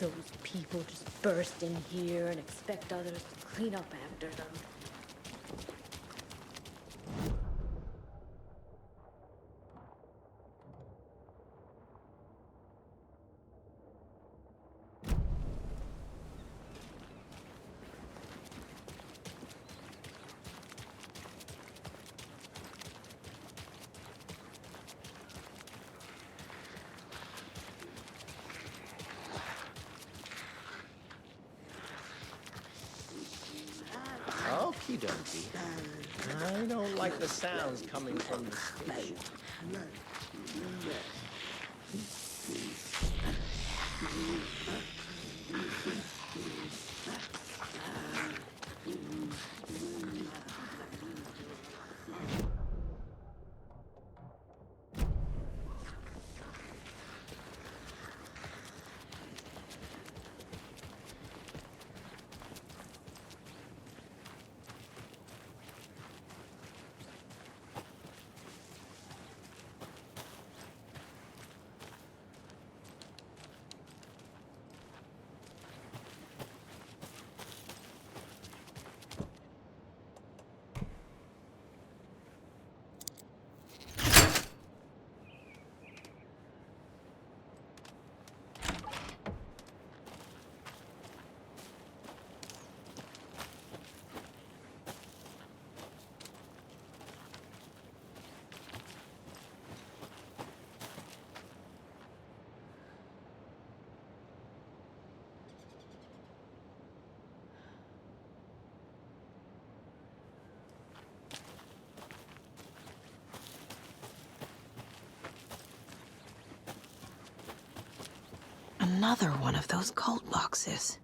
Those people just burst in here and expect others to clean up after them. Okie dokie. I don't like the sounds coming from the station. Another one of those cult boxes.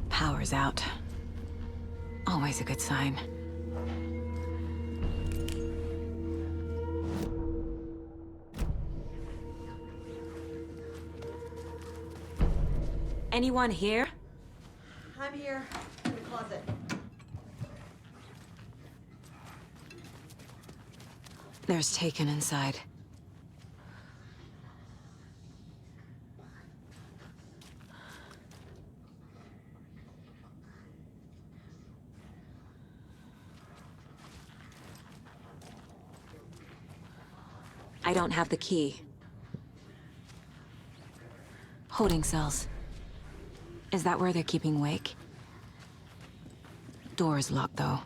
Power's out. Always a good sign. Anyone here? I'm here, in the closet. There's Taken inside. I don't have the key. Holding cells. Is that where they're keeping Wake? Door is locked, though.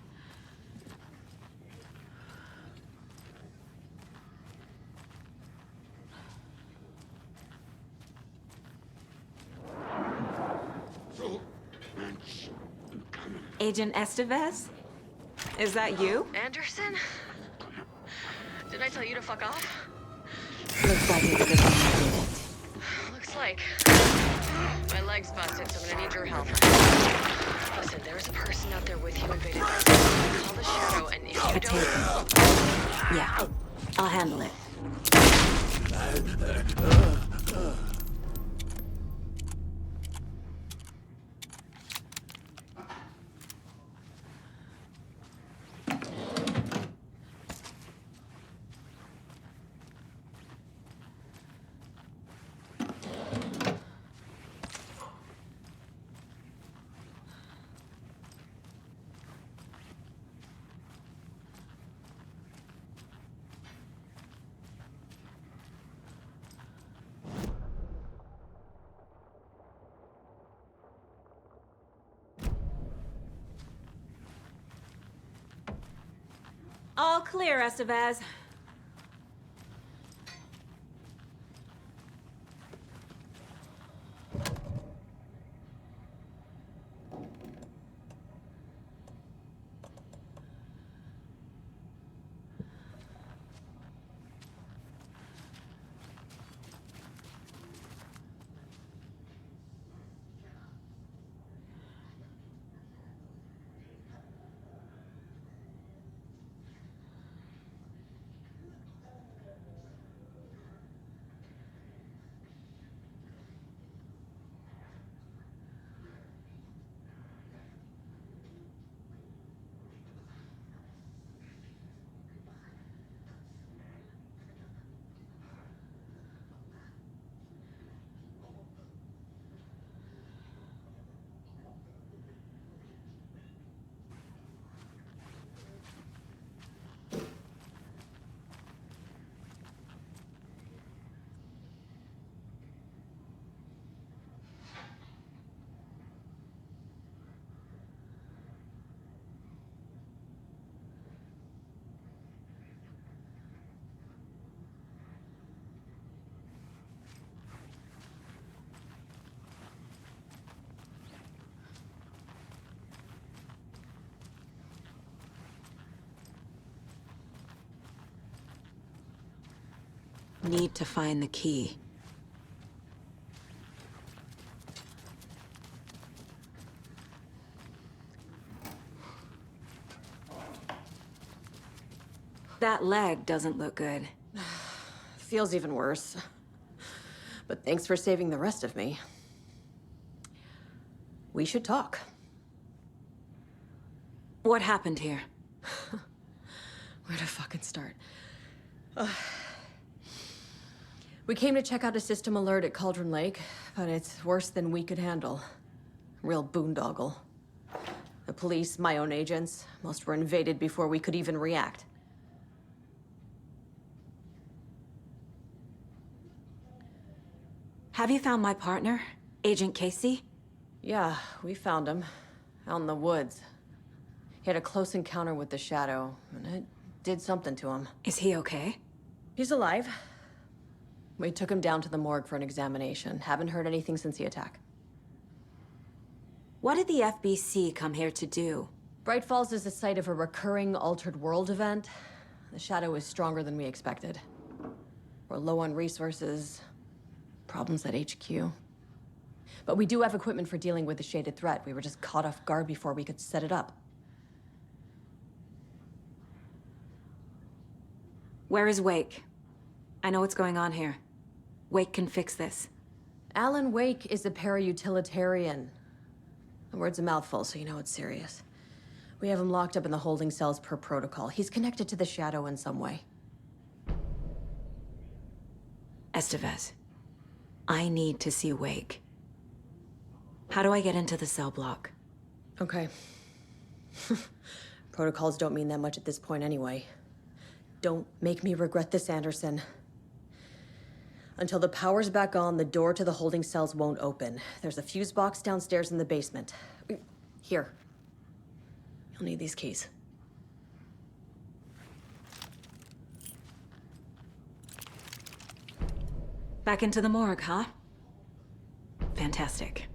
Agent Estevez? Is that you? Anderson? Did I tell you to fuck off? Looks like it's a good thing you didn't. Looks like. My leg's busted, so I'm gonna need your help. Listen, there's a person out there with you invaded. Call the Shadow, and if you A don't... Taken. Yeah, I'll handle it. All clear, Estevez. Need to find the key. That leg doesn't look good. Feels even worse. But thanks for saving the rest of me. We should talk. What happened here? Where to fucking start? We came to check out a system alert at Cauldron Lake, but it's worse than we could handle. Real boondoggle. The police, my own agents, most were invaded before we could even react. Have you found my partner, Agent Casey? Yeah, we found him. Out in the woods. He had a close encounter with the Shadow, and it did something to him. Is he okay? He's alive. We took him down to the morgue for an examination. Haven't heard anything since the attack. What did the FBC come here to do? Bright Falls is the site of a recurring Altered World event. The Shadow is stronger than we expected. We're low on resources, problems at HQ. But we do have equipment for dealing with the shaded threat. We were just caught off guard before we could set it up. Where is Wake? I know what's going on here. Wake can fix this. Alan Wake is a para-utilitarian. The word's a mouthful, so you know it's serious. We have him locked up in the holding cells per protocol. He's connected to the Shadow in some way. Estevez, I need to see Wake. How do I get into the cell block? Okay. Protocols don't mean that much at this point anyway. Don't make me regret this, Anderson. Until the power's back on, the door to the holding cells won't open. There's a fuse box downstairs in the basement. Here. You'll need these keys. Back into the morgue, huh? Fantastic.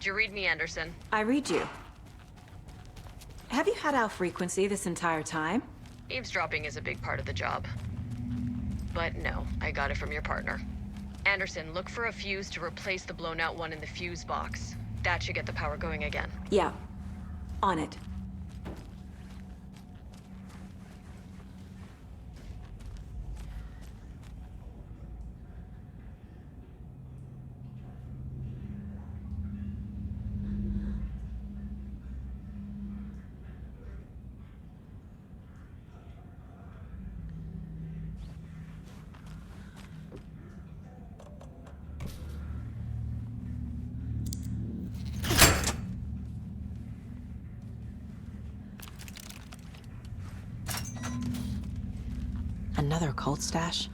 Did you read me, Anderson? I read you. Have you had our frequency this entire time? Eavesdropping is a big part of the job. But no, I got it from your partner. Anderson, look for a fuse to replace the blown out one in the fuse box. That should get the power going again. Yeah. On it. Another cult stash?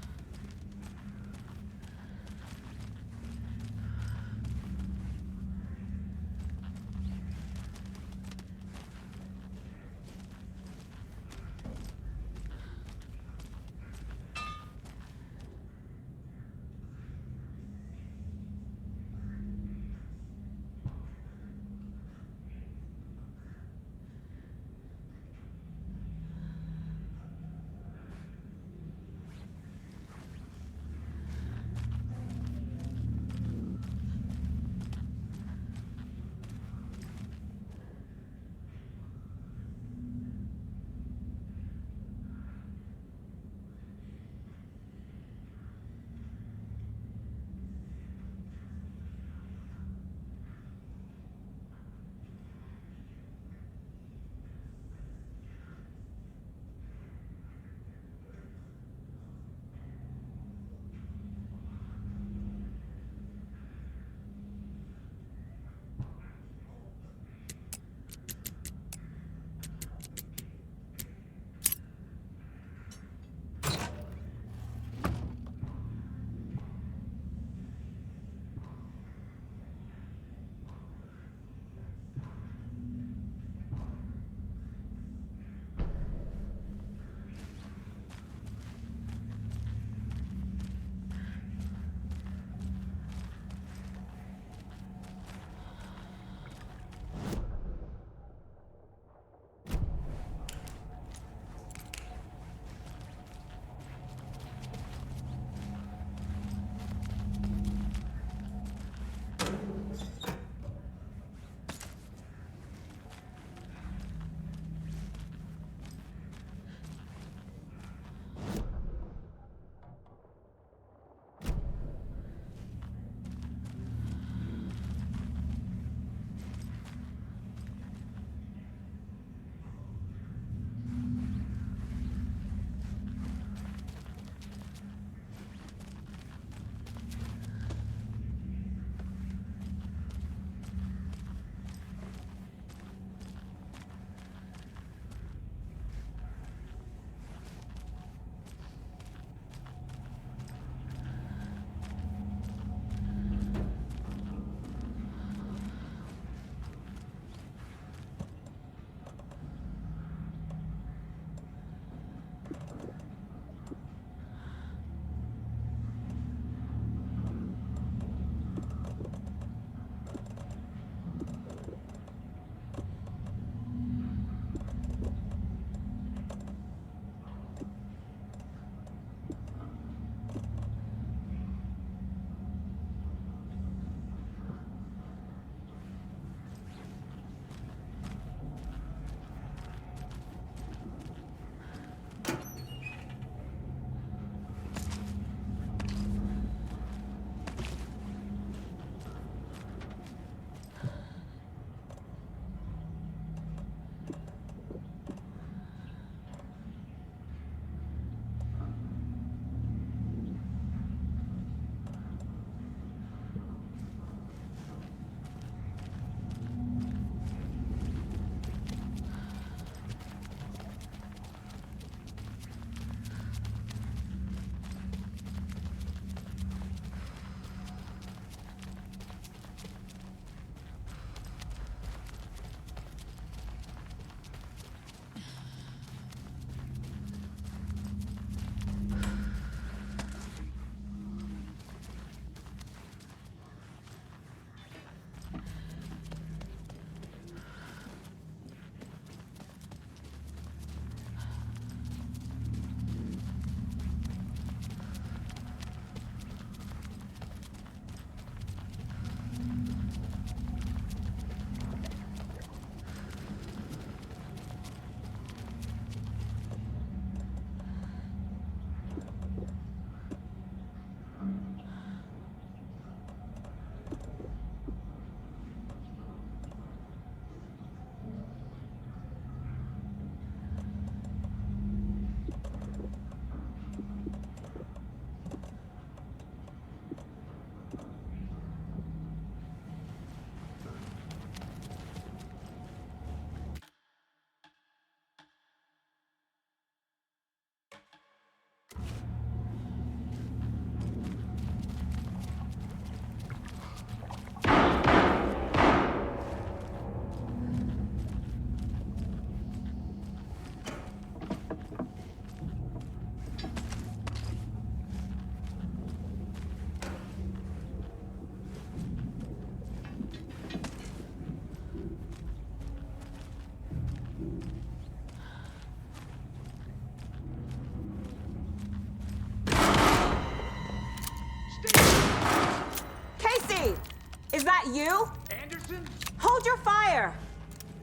Is that you? Anderson? Hold your fire!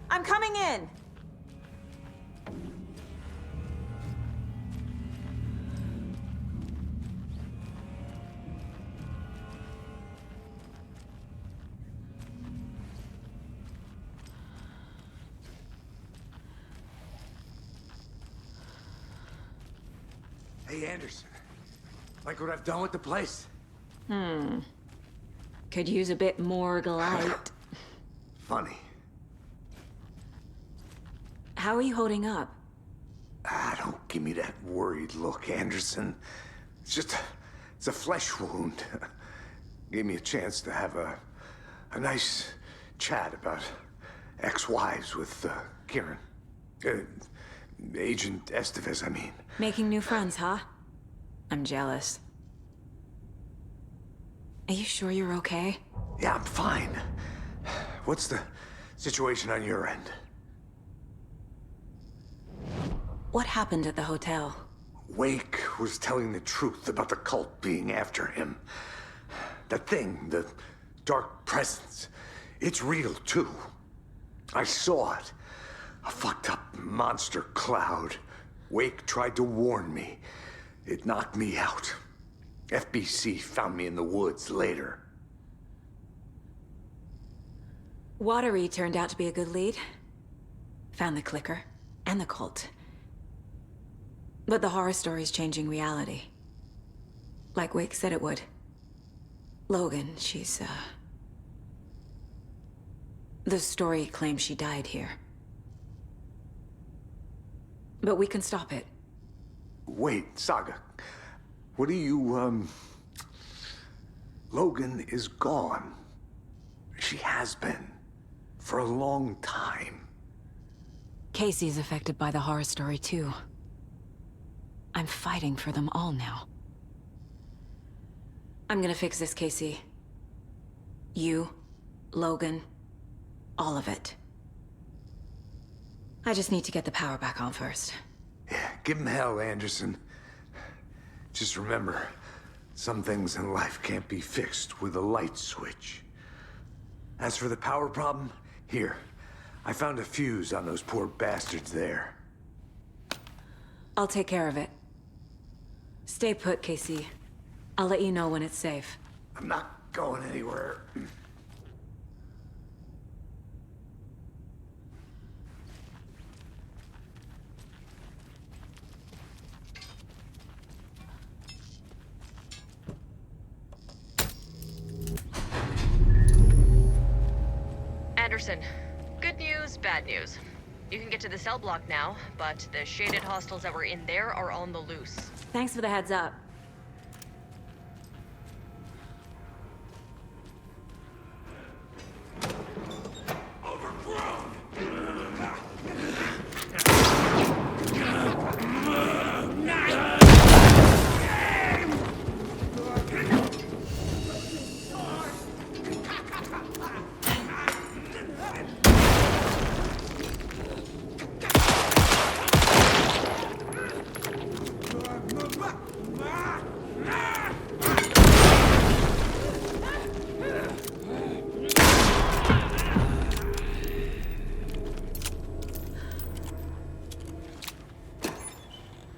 I'm coming in! Hey, Anderson. Like what I've done with the place? Could use a bit more light. Funny. How are you holding up? Don't give me that worried look, Anderson. It's a flesh wound. Gave me a chance to have a nice chat about ex-wives with Kieran. Agent Estevez, I mean. Making new friends, huh? I'm jealous. Are you sure you're okay? Yeah, I'm fine. What's the situation on your end? What happened at the hotel? Wake was telling the truth about the cult being after him. That thing, the dark presence, it's real too. I saw it. A fucked up monster cloud. Wake tried to warn me. It knocked me out. FBC found me in the woods later. Watery turned out to be a good lead. Found the clicker and the cult. But the horror story's changing reality. Like Wake said it would. Logan, she's, the story claims she died here. But we can stop it. Wait, Saga. What do you, Logan is gone. She has been. For a long time. Casey's affected by the horror story, too. I'm fighting for them all now. I'm gonna fix this, Casey. You, Logan, all of it. I just need to get the power back on first. Yeah, give him hell, Anderson. Just remember, some things in life can't be fixed with a light switch. As for the power problem, here. I found a fuse on those poor bastards there. I'll take care of it. Stay put, Casey. I'll let you know when it's safe. I'm not going anywhere. Anderson, good news, bad news. You can get to the cell block now, but the shaded hostiles that were in there are on the loose. Thanks for the heads up.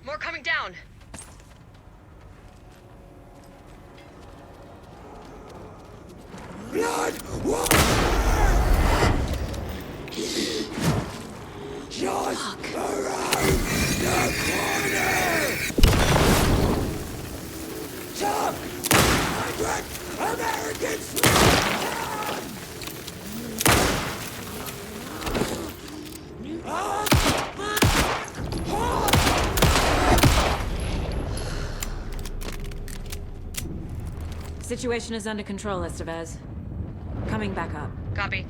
More coming down. Blood water! Just around the corner! Top 100 Americans! Situation is under control, Estevez. Coming back up. Copy.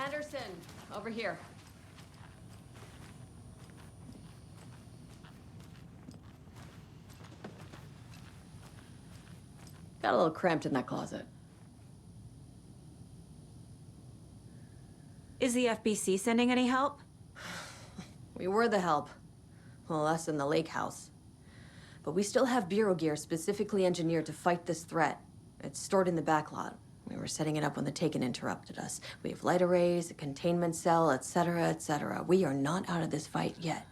Anderson, over here. Got a little cramped in that closet. Is the FBC sending any help? We were the help. Well, us in the lake house. But we still have bureau gear specifically engineered to fight this threat. It's stored in the backlot. We were setting it up when the Taken interrupted us. We have light arrays, a containment cell, etc., etc. We are not out of this fight yet.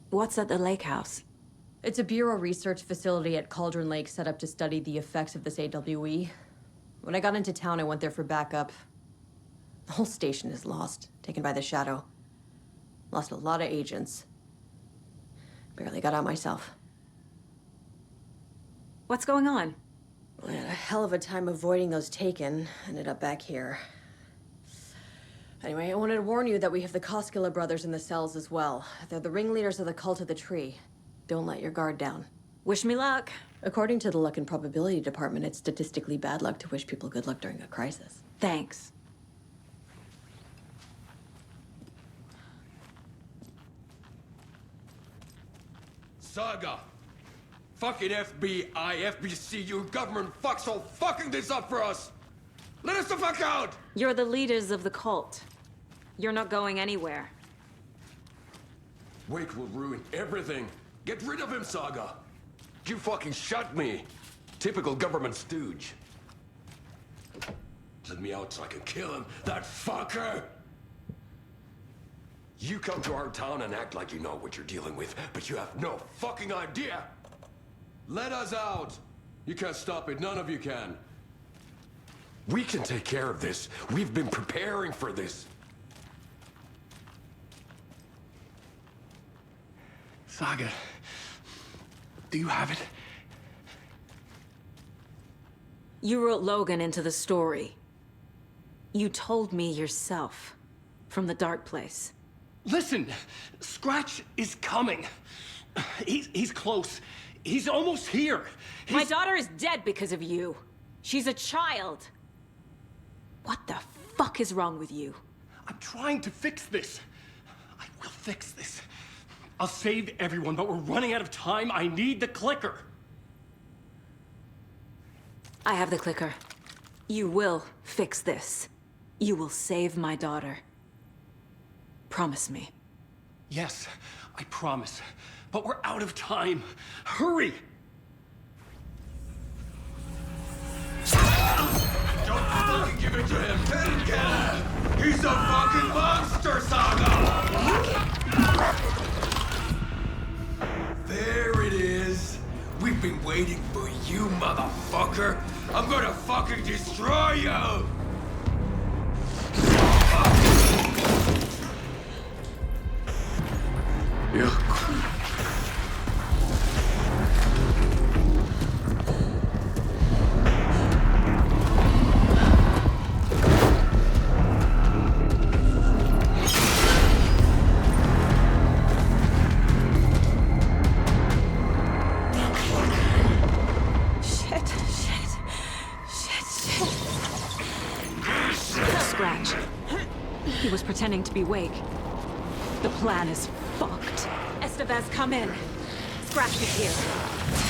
What's at the lake house? It's a bureau research facility at Cauldron Lake set up to study the effects of this AWE. When I got into town, I went there for backup. The whole station is lost, taken by the Shadow. Lost a lot of agents. Barely got out myself. What's going on? I had a hell of a time avoiding those Taken. Ended up back here. Anyway, I wanted to warn you that we have the Koskela brothers in the cells as well. They're the ringleaders of the Cult of the Tree. Don't let your guard down. Wish me luck. According to the Luck and Probability Department, it's statistically bad luck to wish people good luck during a crisis. Thanks. Saga! Fucking FBI, FBC, you government fucks all fucking this up for us! Let us the fuck out! You're the leaders of the cult. You're not going anywhere. Wake will ruin everything. Get rid of him, Saga! You fucking shot me! Typical government stooge. Let me out so I can kill him, that fucker! You come to our town and act like you know what you're dealing with, but you have no fucking idea! Let us out! You can't stop it, none of you can. We can take care of this. We've been preparing for this. Saga, do you have it? You wrote Logan into the story. You told me yourself. From the dark place. Listen, Scratch is coming. He's close. He's almost here. My daughter is dead because of you. She's a child. What the fuck is wrong with you? I'm trying to fix this. I will fix this. I'll save everyone, but we're running out of time. I need the clicker. I have the clicker. You will fix this. You will save my daughter. Promise me. Yes, I promise. But we're out of time. Hurry! Don't fucking give it to him! He's a fucking monster, Saga! There it is! We've been waiting for you, motherfucker! I'm gonna fucking destroy you! Scratch. He was pretending to be Wake. The plan is fucked. Estevez, come in. Scratch is here.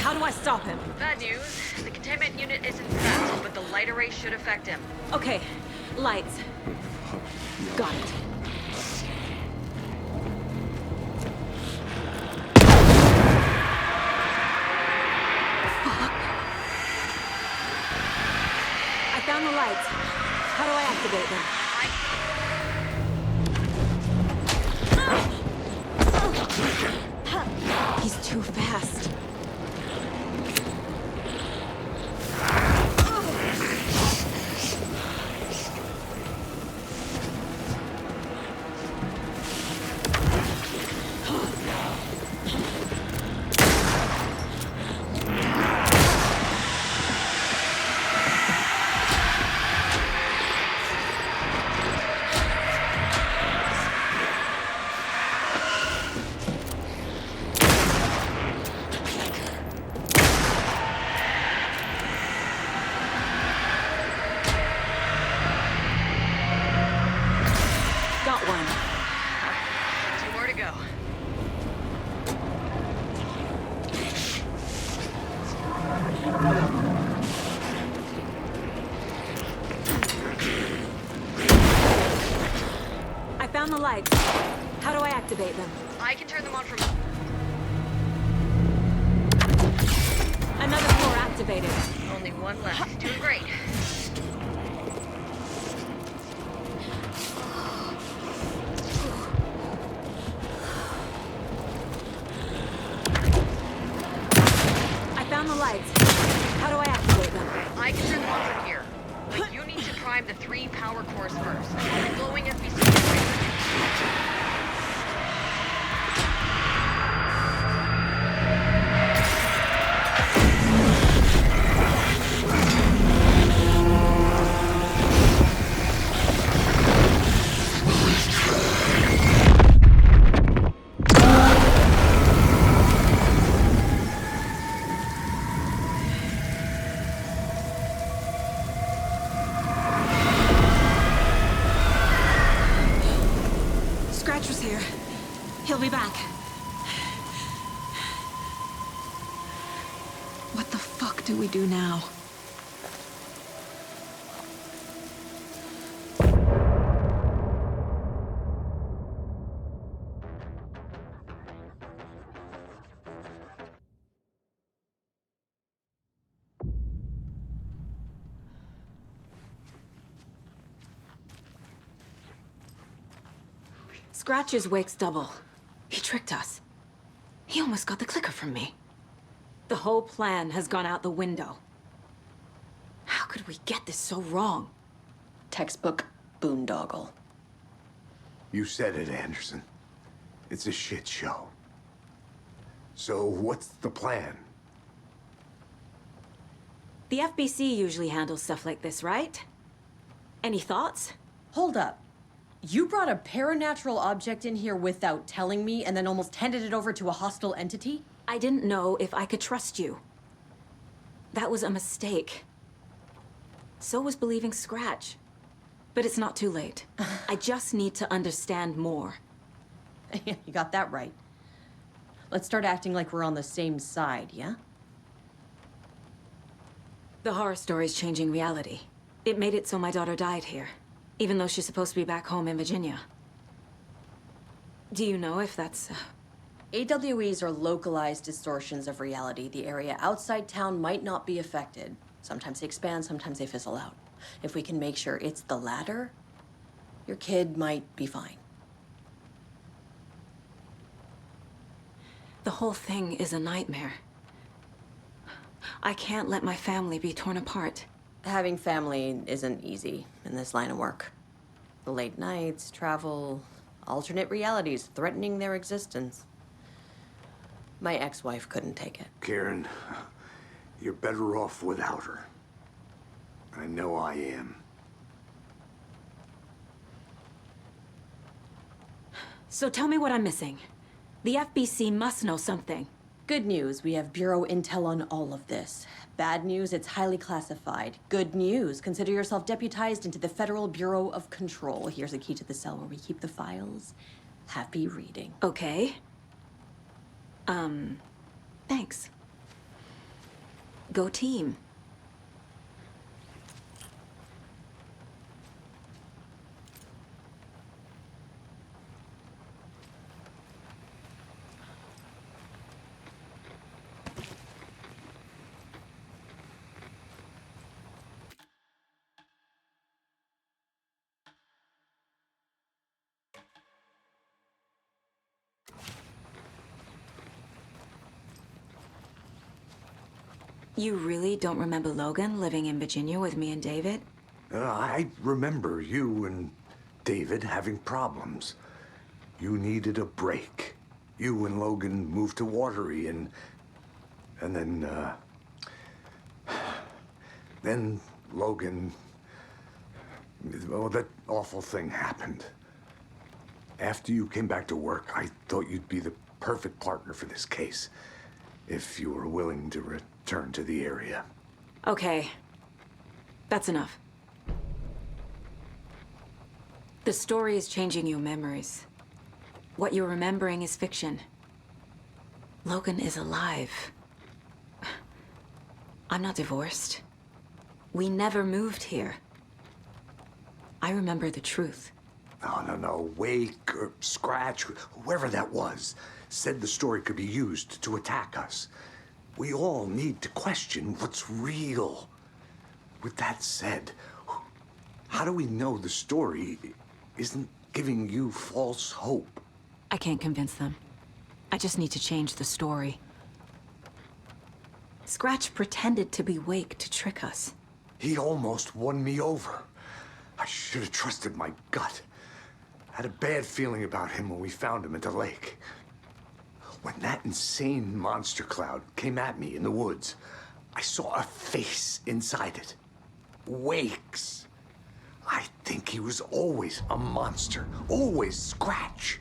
How do I stop him? Bad news. The containment unit isn't set, but the light array should affect him. Okay, lights. Got it. I found the lights. How do I activate them? He's too fast. found the lights. How do I activate them? I can turn them on from... Another floor activated. Only one left. Doing great. I found the lights. How do I activate them? I can turn them on from here. But you need to prime the 3 power cores first. The glowing FBC. Scratch was here. He'll be back. What the fuck do we do now? Scratch's wake's double. He tricked us. He almost got the clicker from me. The whole plan has gone out the window. How could we get this so wrong? Textbook boondoggle. You said it, Anderson. It's a shit show. So what's the plan? The FBC usually handles stuff like this, right? Any thoughts? Hold up. You brought a paranatural object in here without telling me and then almost handed it over to a hostile entity? I didn't know if I could trust you. That was a mistake. So was believing Scratch. But it's not too late. I just need to understand more. You got that right. Let's start acting like we're on the same side, yeah? The horror story's changing reality. It made it so my daughter died here, even though she's supposed to be back home in Virginia. Do you know if that's... AWEs are localized distortions of reality. The area outside town might not be affected. Sometimes they expand, sometimes they fizzle out. If we can make sure it's the latter, your kid might be fine. The whole thing is a nightmare. I can't let my family be torn apart. Having family isn't easy in this line of work. The late nights, travel, alternate realities threatening their existence. My ex-wife couldn't take it. Karen, you're better off without her. I know I am. So tell me what I'm missing. The FBC must know something. Good news, we have Bureau intel on all of this. Bad news, it's highly classified. Good news, consider yourself deputized into the Federal Bureau of Control. Here's a key to the cell where we keep the files. Happy reading. Okay. Thanks. Go team. You really don't remember Logan living in Virginia with me and David? I remember you and David having problems. You needed a break. You and Logan moved to Watery and then Logan, well, that awful thing happened. After you came back to work, I thought you'd be the perfect partner for this case, if you were willing to return to the area. Okay. That's enough. The story is changing your memories. What you're remembering is fiction. Logan is alive. I'm not divorced. We never moved here. I remember the truth. No. Wake or Scratch, whoever that was, said the story could be used to attack us. We all need to question what's real. With that said, how do we know the story isn't giving you false hope? I can't convince them. I just need to change the story. Scratch pretended to be Wake to trick us. He almost won me over. I should have trusted my gut. I had a bad feeling about him when we found him at the lake. When that insane monster cloud came at me in the woods, I saw a face inside it. Wake's. I think he was always a monster. Always Scratch.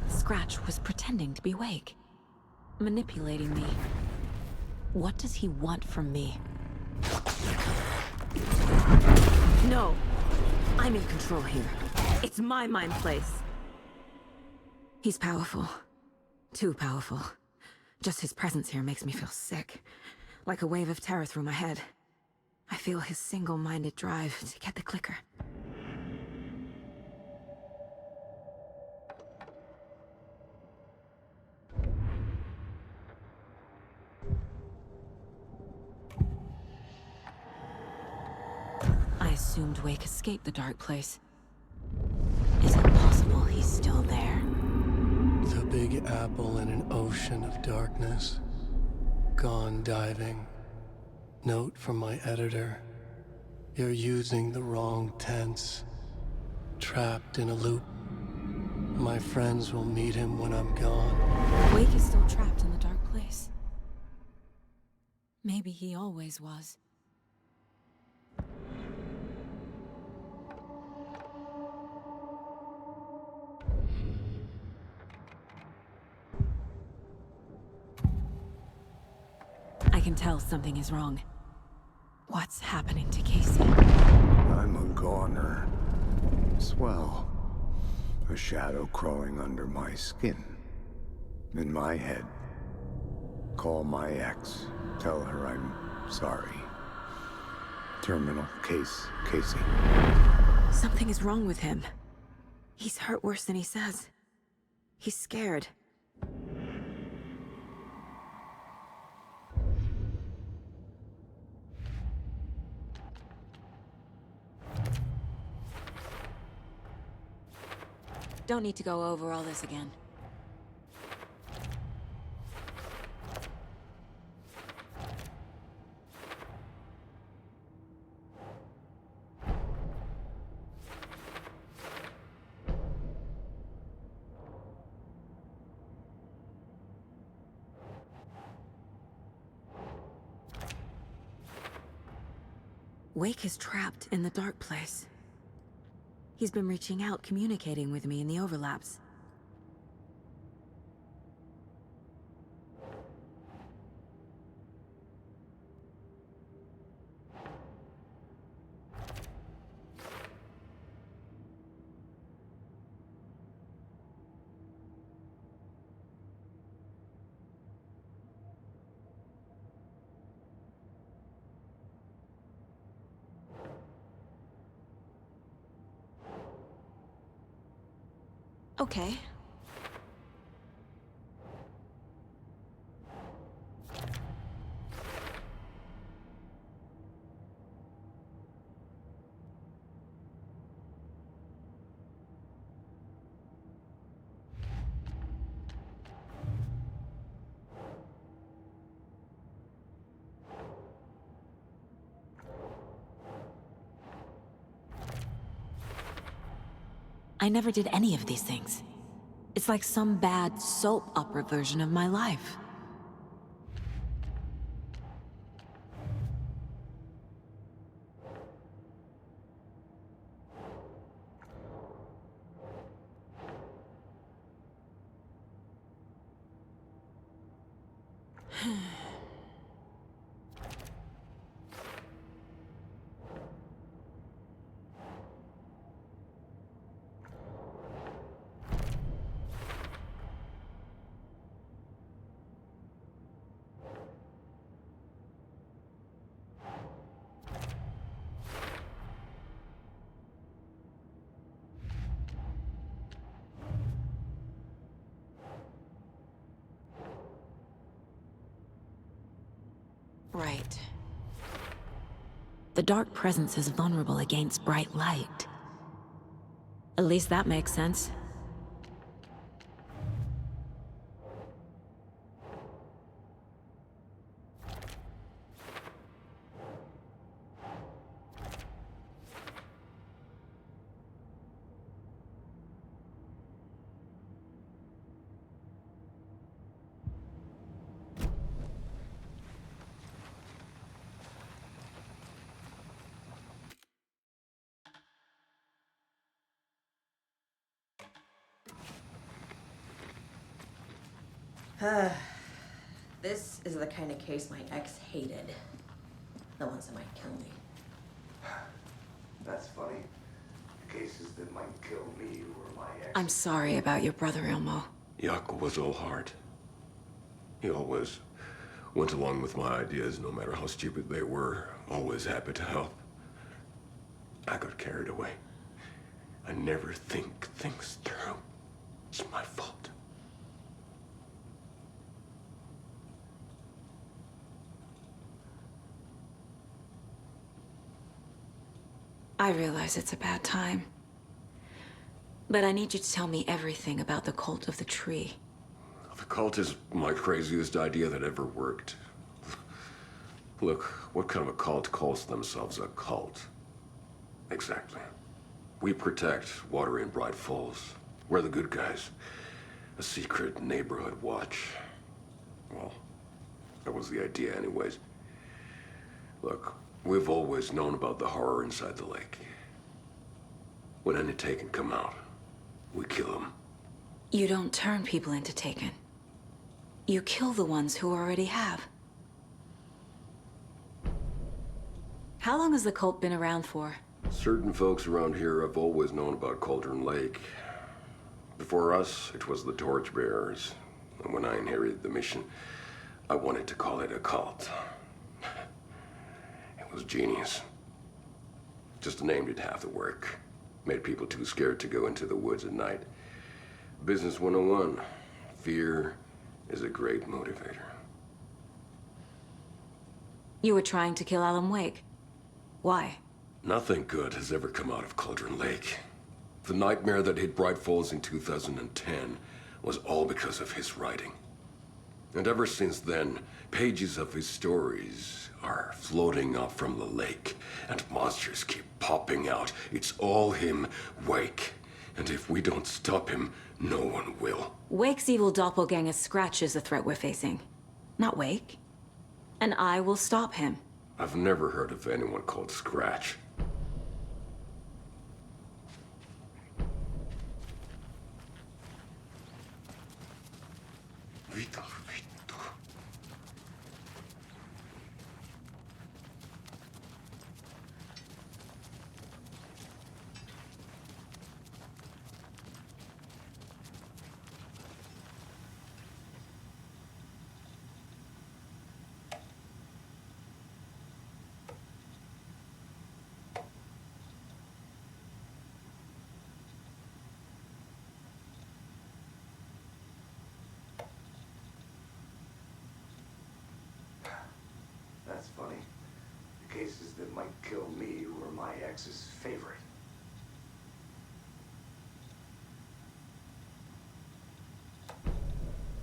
Scratch was pretending to be Wake. Manipulating me. What does he want from me? No! I'm in control here. It's my mind place. He's powerful. Too powerful. Just his presence here makes me feel sick. Like a wave of terror through my head. I feel his single-minded drive to get the clicker. I assumed Wake escaped the dark place. Is it possible he's still there? The Big Apple in an ocean of darkness. Gone diving. Note from my editor. You're using the wrong tense. Trapped in a loop. My friends will meet him when I'm gone. Wake is still trapped in the dark place. Maybe he always was. I can tell something is wrong. What's happening to Casey? I'm a goner. Swell. A shadow crawling under my skin. In my head. Call my ex. Tell her I'm sorry. Terminal case, Casey. Something is wrong with him. He's hurt worse than he says. He's scared. Don't need to go over all this again. Wake is trapped in the dark place. He's been reaching out, communicating with me in the overlaps. Okay. I never did any of these things. It's like some bad soap opera version of my life. Right. The dark presence is vulnerable against bright light. At least that makes sense. This is the kind of case my ex hated. The ones that might kill me. That's funny. Cases that might kill me were my ex. I'm sorry about your brother, Ilmo. Jaakko was all heart. He always went along with my ideas, no matter how stupid they were. Always happy to help. I got carried away. I never think things through. It's my fault. I realize it's a bad time. But I need you to tell me everything about the cult of the tree. The cult is my craziest idea that ever worked. Look, what kind of a cult calls themselves a cult? Exactly. We protect Water in Bright Falls. We're the good guys. A secret neighborhood watch. Well, that was the idea anyways. Look, we've always known about the horror inside the lake. When any Taken come out, we kill them. You don't turn people into Taken. You kill the ones who already have. How long has the cult been around for? Certain folks around here have always known about Cauldron Lake. Before us, it was the Torchbearers. And when I inherited the mission, I wanted to call it a cult. It was genius. Just a name did half the work. Made people too scared to go into the woods at night. Business 101. Fear is a great motivator. You were trying to kill Alan Wake. Why? Nothing good has ever come out of Cauldron Lake. The nightmare that hit Bright Falls in 2010 was all because of his writing. And ever since then, pages of his stories are floating up from the lake, and monsters keep popping out. It's all him, Wake. And if we don't stop him, no one will. Wake's evil doppelganger Scratch is the threat we're facing. Not Wake. And I will stop him. I've never heard of anyone called Scratch. That's funny. The cases that might kill me were my ex's favorite.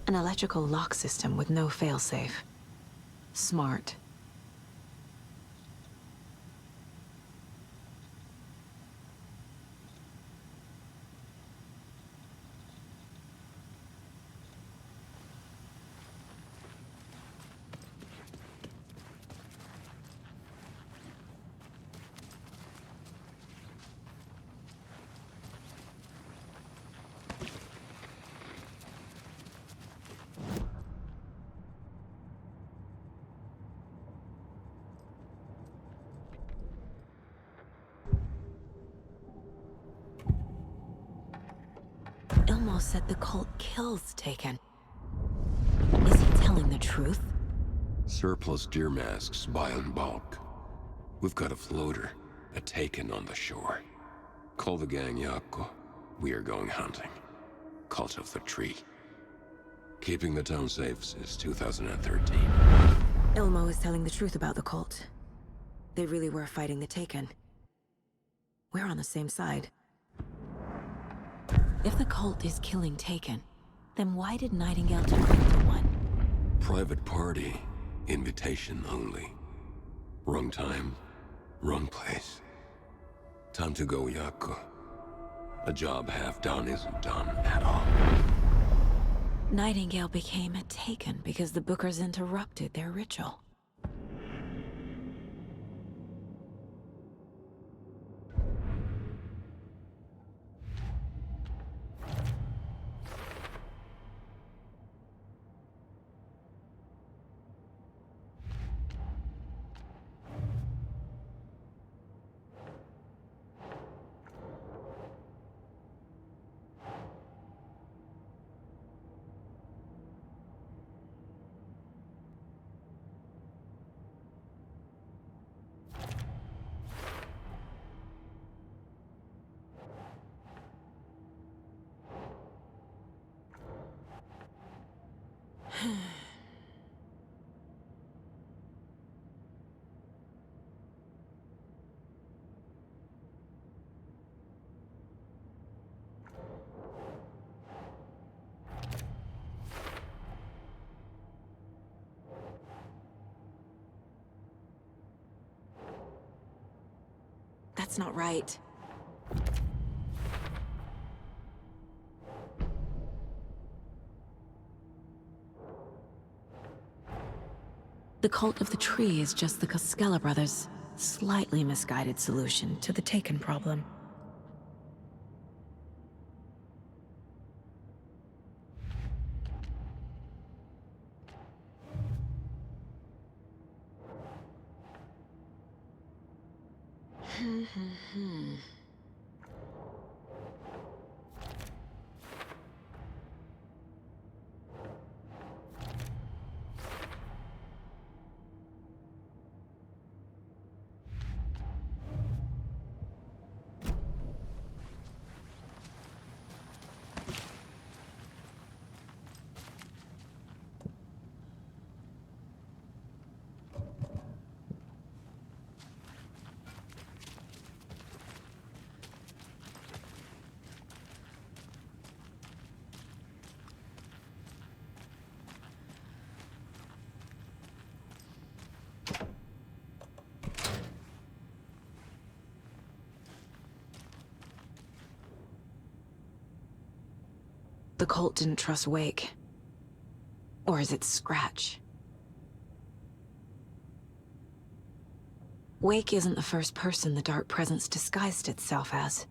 An electrical lock system with no failsafe. Smart. Ilmo said the cult kills Taken. Is he telling the truth? Surplus deer masks buy in bulk. We've got a floater, a Taken on the shore. Call the gang, Jaakko. We are going hunting. Cult of the Tree. Keeping the town safe since 2013. Ilmo is telling the truth about the cult. They really were fighting the Taken. We're on the same side. If the cult is killing Taken, then why did Nightingale turn into one? Private party. Invitation only. Wrong time, wrong place. Time to go, Yaku. A job half done isn't done at all. Nightingale became a Taken because the Bookers interrupted their ritual. That's not right. The Cult of the Tree is just the Koskela brothers' slightly misguided solution to the Taken problem. The cult didn't trust Wake. Or is it Scratch? Wake isn't the first person the Dark Presence disguised itself as.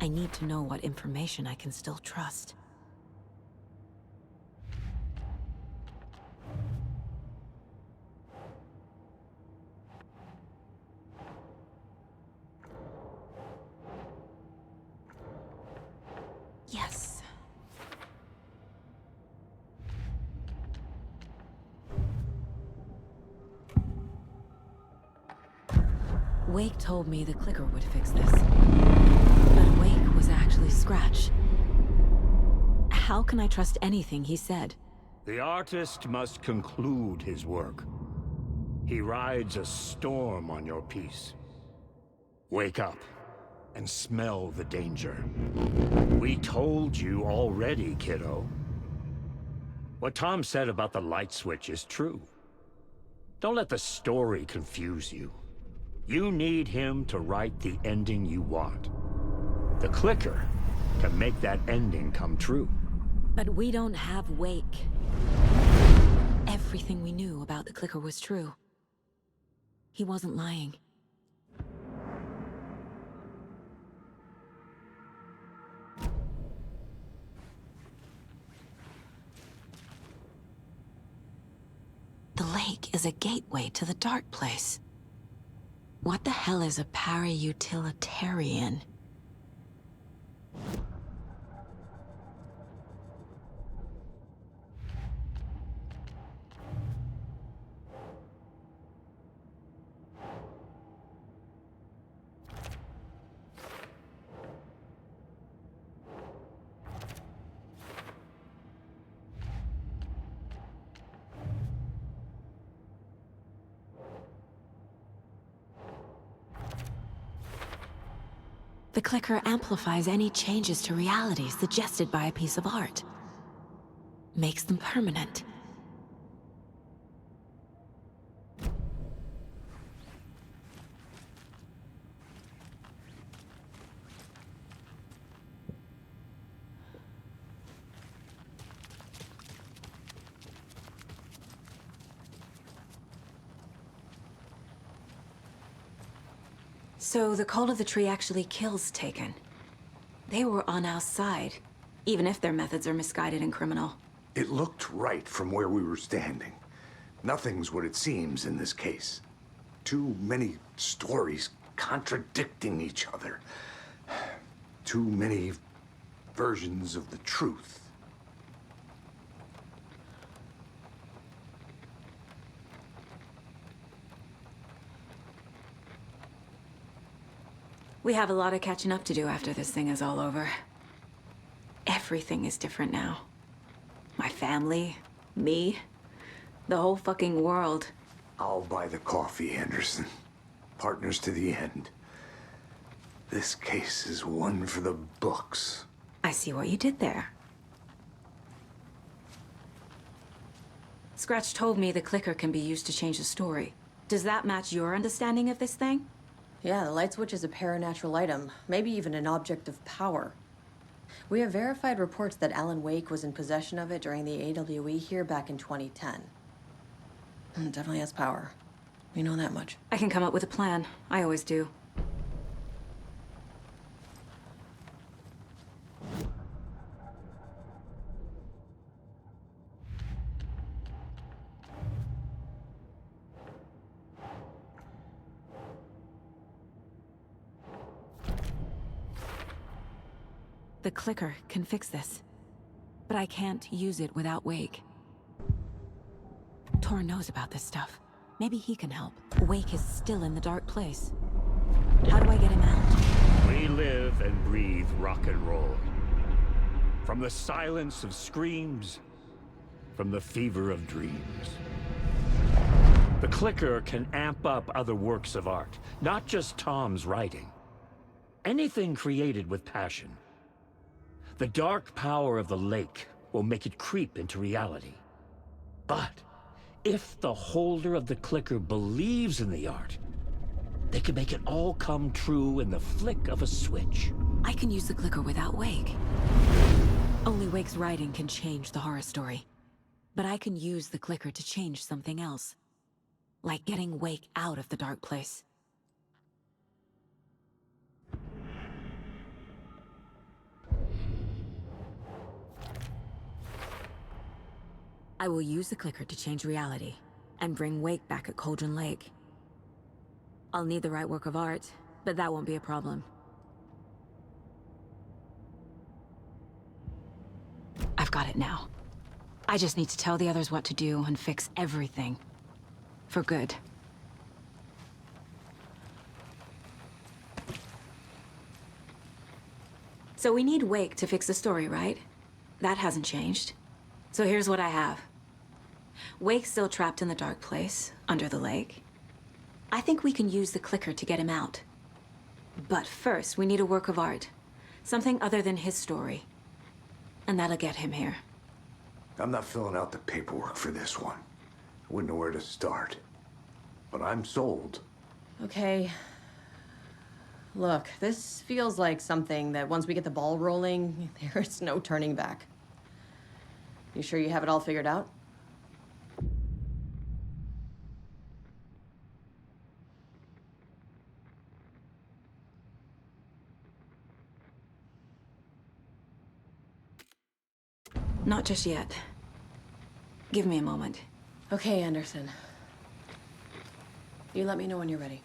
I need to know what information I can still trust. Yes. Wake told me the clicker would fix this. But Wake was actually Scratch. How can I trust anything he said? The artist must conclude his work. He rides a storm on your piece. Wake up and smell the danger. We told you already, kiddo. What Tom said about the light switch is true. Don't let the story confuse you. You need him to write the ending you want. The clicker can make that ending come true. But we don't have Wake. Everything we knew about the clicker was true. He wasn't lying. The lake. wake is a gateway to the dark place. What the hell is a para-utilitarian? The clicker amplifies any changes to reality suggested by a piece of art. Makes them permanent. So the cult of the tree actually kills Taken. They were on our side, even if their methods are misguided and criminal. It looked right from where we were standing. Nothing's what it seems in this case. Too many stories contradicting each other. Too many versions of the truth. We have a lot of catching up to do after this thing is all over. Everything is different now. My family, me, the whole fucking world. I'll buy the coffee, Anderson. Partners to the end. This case is one for the books. I see what you did there. Scratch told me the clicker can be used to change the story. Does that match your understanding of this thing? Yeah, the light switch is a paranatural item, maybe even an object of power. We have verified reports that Alan Wake was in possession of it during the AWE here back in 2010. It definitely has power. We know that much. I can come up with a plan. I always do. The clicker can fix this, but I can't use it without Wake. Tor knows about this stuff. Maybe he can help. Wake is still in the dark place. How do I get him out? We live and breathe rock and roll. From the silence of screams, from the fever of dreams. The clicker can amp up other works of art, not just Tom's writing. Anything created with passion. The dark power of the lake will make it creep into reality. But if the holder of the clicker believes in the art, they can make it all come true in the flick of a switch. I can use the clicker without Wake. Only Wake's writing can change the horror story. But I can use the clicker to change something else. Like getting Wake out of the dark place. I will use the clicker to change reality, and bring Wake back at Cauldron Lake. I'll need the right work of art, but that won't be a problem. I've got it now. I just need to tell the others what to do and fix everything. For good. So we need Wake to fix the story, right? That hasn't changed. So here's what I have. Wake's still trapped in the dark place, under the lake. I think we can use the clicker to get him out. But first, we need a work of art. Something other than his story. And that'll get him here. I'm not filling out the paperwork for this one. I wouldn't know where to start. But I'm sold. Okay. Look, this feels like something that once we get the ball rolling, there's no turning back. You sure you have it all figured out? Not just yet. Give me a moment. Okay, Anderson. You let me know when you're ready.